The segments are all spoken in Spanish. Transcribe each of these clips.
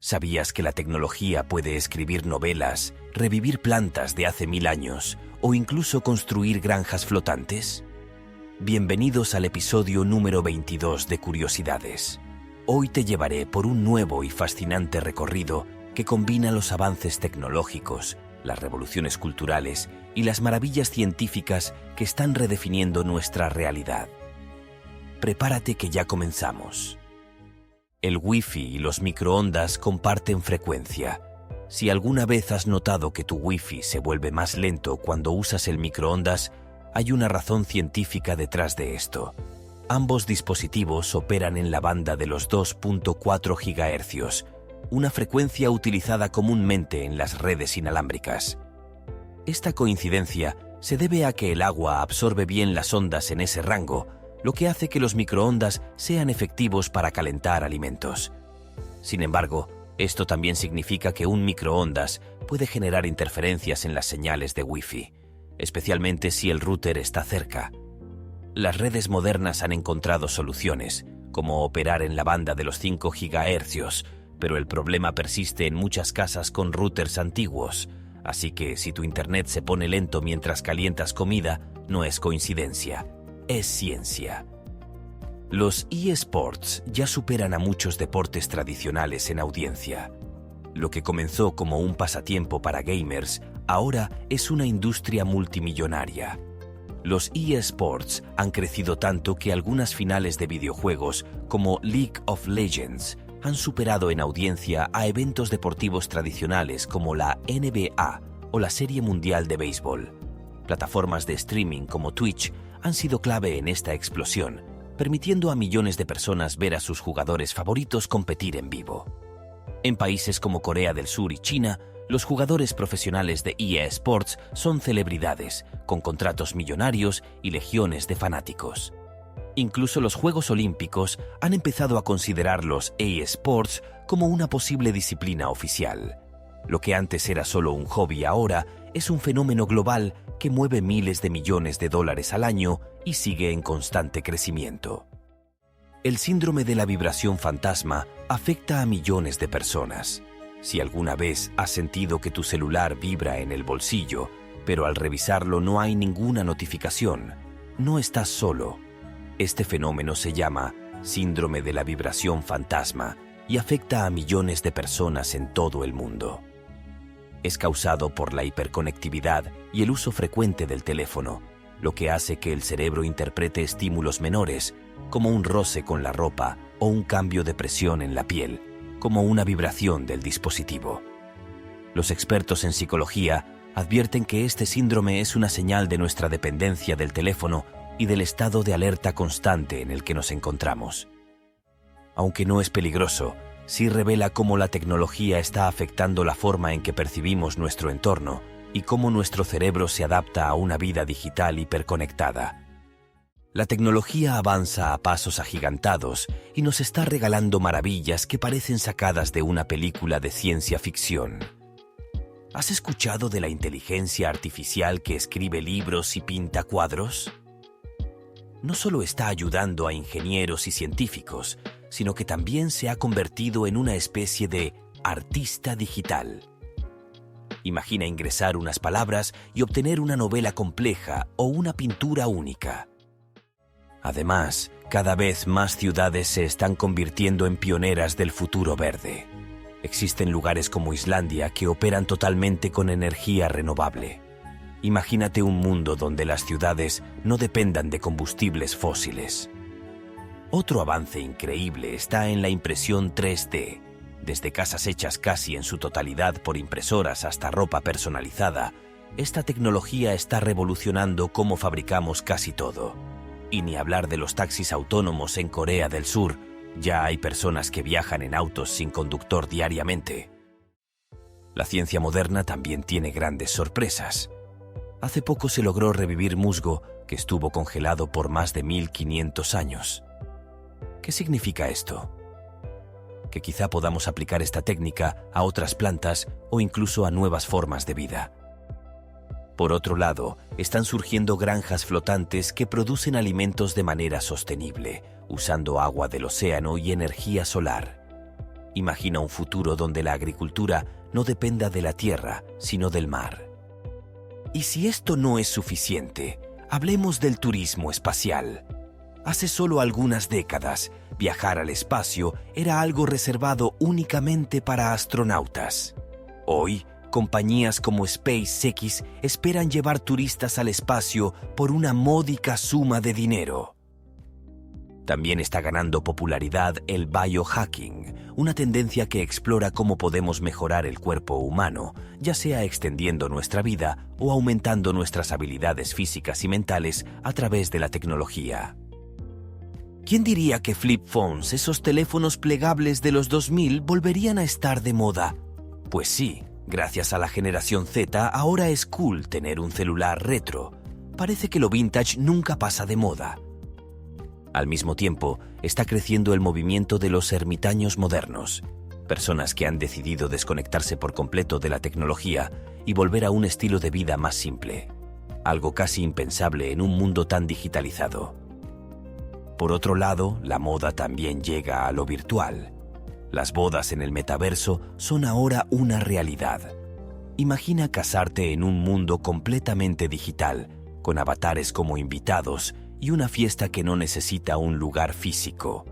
¿Sabías que la tecnología puede escribir novelas, revivir plantas de hace 1000 años o incluso construir granjas flotantes? Bienvenidos al episodio número 22 de Curiosidades. Hoy te llevaré por un nuevo y fascinante recorrido que combina los avances tecnológicos, las revoluciones culturales y las maravillas científicas que están redefiniendo nuestra realidad. Prepárate que ya comenzamos. El Wi-Fi y los microondas comparten frecuencia. Si alguna vez has notado que tu Wi-Fi se vuelve más lento cuando usas el microondas, hay una razón científica detrás de esto. Ambos dispositivos operan en la banda de los 2.4 GHz, una frecuencia utilizada comúnmente en las redes inalámbricas. Esta coincidencia se debe a que el agua absorbe bien las ondas en ese rango, lo que hace que los microondas sean efectivos para calentar alimentos. Sin embargo, esto también significa que un microondas puede generar interferencias en las señales de Wi-Fi, especialmente si el router está cerca. Las redes modernas han encontrado soluciones, como operar en la banda de los 5 GHz, pero el problema persiste en muchas casas con routers antiguos, así que si tu internet se pone lento mientras calientas comida, no es coincidencia. Es ciencia. Los eSports ya superan a muchos deportes tradicionales en audiencia. Lo que comenzó como un pasatiempo para gamers, ahora es una industria multimillonaria. Los eSports han crecido tanto que algunas finales de videojuegos, como League of Legends, han superado en audiencia a eventos deportivos tradicionales como la NBA o la Serie Mundial de Béisbol. Plataformas de streaming como Twitch han sido clave en esta explosión, permitiendo a millones de personas ver a sus jugadores favoritos competir en vivo. En países como Corea del Sur y China, los jugadores profesionales de eSports son celebridades, con contratos millonarios y legiones de fanáticos. Incluso los Juegos Olímpicos han empezado a considerar los eSports como una posible disciplina oficial. Lo que antes era solo un hobby ahora es un fenómeno global que mueve miles de millones de dólares al año y sigue en constante crecimiento. El síndrome de la vibración fantasma afecta a millones de personas. Si alguna vez has sentido que tu celular vibra en el bolsillo, pero al revisarlo no hay ninguna notificación, no estás solo. Este fenómeno se llama síndrome de la vibración fantasma y afecta a millones de personas en todo el mundo. Es causado por la hiperconectividad y el uso frecuente del teléfono, lo que hace que el cerebro interprete estímulos menores, como un roce con la ropa o un cambio de presión en la piel, como una vibración del dispositivo. Los expertos en psicología advierten que este síndrome es una señal de nuestra dependencia del teléfono y del estado de alerta constante en el que nos encontramos. Aunque no es peligroso, sí revela cómo la tecnología está afectando la forma en que percibimos nuestro entorno y cómo nuestro cerebro se adapta a una vida digital hiperconectada. La tecnología avanza a pasos agigantados y nos está regalando maravillas que parecen sacadas de una película de ciencia ficción. ¿Has escuchado de la inteligencia artificial que escribe libros y pinta cuadros? No solo está ayudando a ingenieros y científicos, sino que también se ha convertido en una especie de artista digital. Imagina ingresar unas palabras y obtener una novela compleja o una pintura única. Además, cada vez más ciudades se están convirtiendo en pioneras del futuro verde. Existen lugares como Islandia que operan totalmente con energía renovable. Imagínate un mundo donde las ciudades no dependan de combustibles fósiles. Otro avance increíble está en la impresión 3D. Desde casas hechas casi en su totalidad por impresoras hasta ropa personalizada, esta tecnología está revolucionando cómo fabricamos casi todo. Y ni hablar de los taxis autónomos en Corea del Sur, ya hay personas que viajan en autos sin conductor diariamente. La ciencia moderna también tiene grandes sorpresas. Hace poco se logró revivir musgo que estuvo congelado por más de 1500 años. ¿Qué significa esto? Que quizá podamos aplicar esta técnica a otras plantas o incluso a nuevas formas de vida. Por otro lado, están surgiendo granjas flotantes que producen alimentos de manera sostenible, usando agua del océano y energía solar. Imagina un futuro donde la agricultura no dependa de la tierra, sino del mar. Y si esto no es suficiente, hablemos del turismo espacial. Hace solo algunas décadas, viajar al espacio era algo reservado únicamente para astronautas. Hoy, compañías como SpaceX esperan llevar turistas al espacio por una módica suma de dinero. También está ganando popularidad el biohacking, una tendencia que explora cómo podemos mejorar el cuerpo humano, ya sea extendiendo nuestra vida o aumentando nuestras habilidades físicas y mentales a través de la tecnología. ¿Quién diría que flip phones, esos teléfonos plegables de los 2000, volverían a estar de moda? Pues sí, gracias a la generación Z, ahora es cool tener un celular retro. Parece que lo vintage nunca pasa de moda. Al mismo tiempo, está creciendo el movimiento de los ermitaños modernos, personas que han decidido desconectarse por completo de la tecnología y volver a un estilo de vida más simple, algo casi impensable en un mundo tan digitalizado. Por otro lado, la moda también llega a lo virtual. Las bodas en el metaverso son ahora una realidad. Imagina casarte en un mundo completamente digital, con avatares como invitados y una fiesta que no necesita un lugar físico.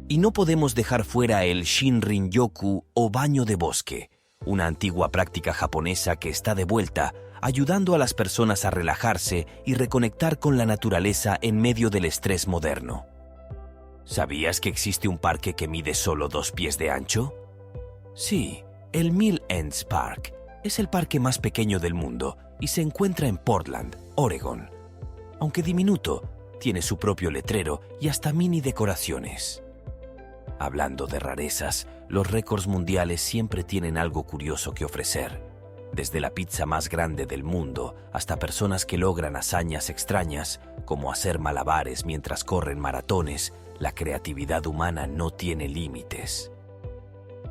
Y no podemos dejar fuera el Shinrin-yoku o baño de bosque, una antigua práctica japonesa que está de vuelta, ayudando a las personas a relajarse y reconectar con la naturaleza en medio del estrés moderno. ¿Sabías que existe un parque que mide solo 2 pies de ancho? Sí, el Mill Ends Park es el parque más pequeño del mundo y se encuentra en Portland, Oregon. Aunque diminuto, tiene su propio letrero y hasta mini decoraciones. Hablando de rarezas, los récords mundiales siempre tienen algo curioso que ofrecer. Desde la pizza más grande del mundo hasta personas que logran hazañas extrañas, como hacer malabares mientras corren maratones, la creatividad humana no tiene límites.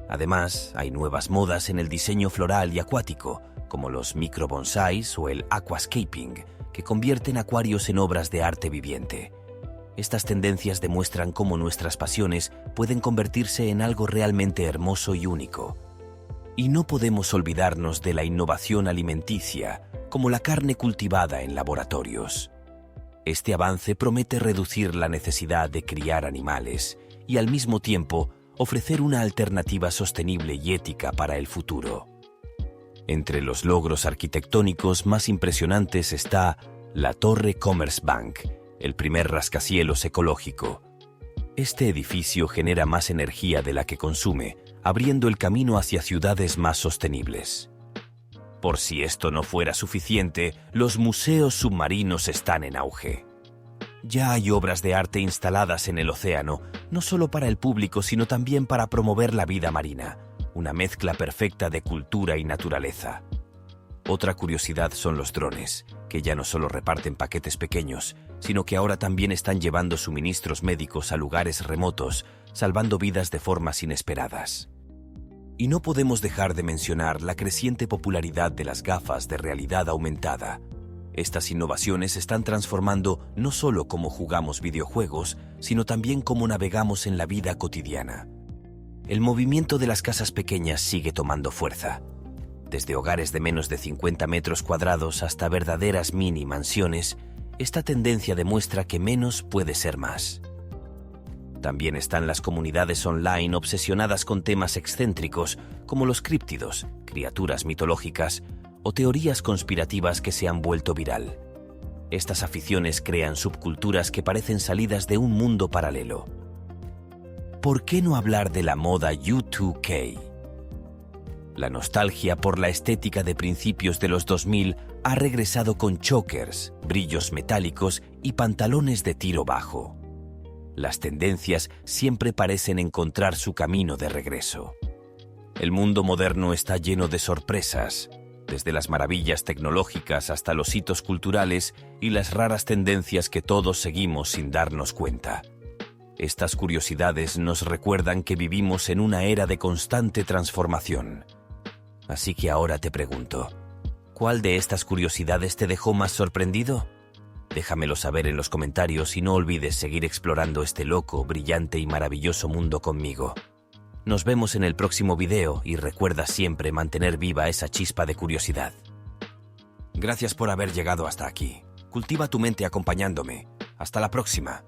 Además, hay nuevas modas en el diseño floral y acuático, como los micro bonsais o el aquascaping, que convierten acuarios en obras de arte viviente. Estas tendencias demuestran cómo nuestras pasiones pueden convertirse en algo realmente hermoso y único. Y no podemos olvidarnos de la innovación alimenticia, como la carne cultivada en laboratorios. Este avance promete reducir la necesidad de criar animales y al mismo tiempo ofrecer una alternativa sostenible y ética para el futuro. Entre los logros arquitectónicos más impresionantes está la Torre Commerzbank, el primer rascacielos ecológico. Este edificio genera más energía de la que consume, abriendo el camino hacia ciudades más sostenibles. Por si esto no fuera suficiente, los museos submarinos están en auge. Ya hay obras de arte instaladas en el océano, no solo para el público, sino también para promover la vida marina, una mezcla perfecta de cultura y naturaleza. Otra curiosidad son los drones, que ya no solo reparten paquetes pequeños, sino que ahora también están llevando suministros médicos a lugares remotos, salvando vidas de formas inesperadas. Y no podemos dejar de mencionar la creciente popularidad de las gafas de realidad aumentada. Estas innovaciones están transformando no solo cómo jugamos videojuegos, sino también cómo navegamos en la vida cotidiana. El movimiento de las casas pequeñas sigue tomando fuerza. Desde hogares de menos de 50 metros cuadrados hasta verdaderas mini mansiones, esta tendencia demuestra que menos puede ser más. También están las comunidades online obsesionadas con temas excéntricos como los críptidos, criaturas mitológicas o teorías conspirativas que se han vuelto viral. Estas aficiones crean subculturas que parecen salidas de un mundo paralelo. ¿Por qué no hablar de la moda Y2K? La nostalgia por la estética de principios de los 2000 ha regresado con chokers, brillos metálicos y pantalones de tiro bajo. Las tendencias siempre parecen encontrar su camino de regreso. El mundo moderno está lleno de sorpresas, desde las maravillas tecnológicas hasta los hitos culturales y las raras tendencias que todos seguimos sin darnos cuenta. Estas curiosidades nos recuerdan que vivimos en una era de constante transformación. Así que ahora te pregunto, ¿cuál de estas curiosidades te dejó más sorprendido? Déjamelo saber en los comentarios y no olvides seguir explorando este loco, brillante y maravilloso mundo conmigo. Nos vemos en el próximo video y recuerda siempre mantener viva esa chispa de curiosidad. Gracias por haber llegado hasta aquí. Cultiva tu mente acompañándome. Hasta la próxima.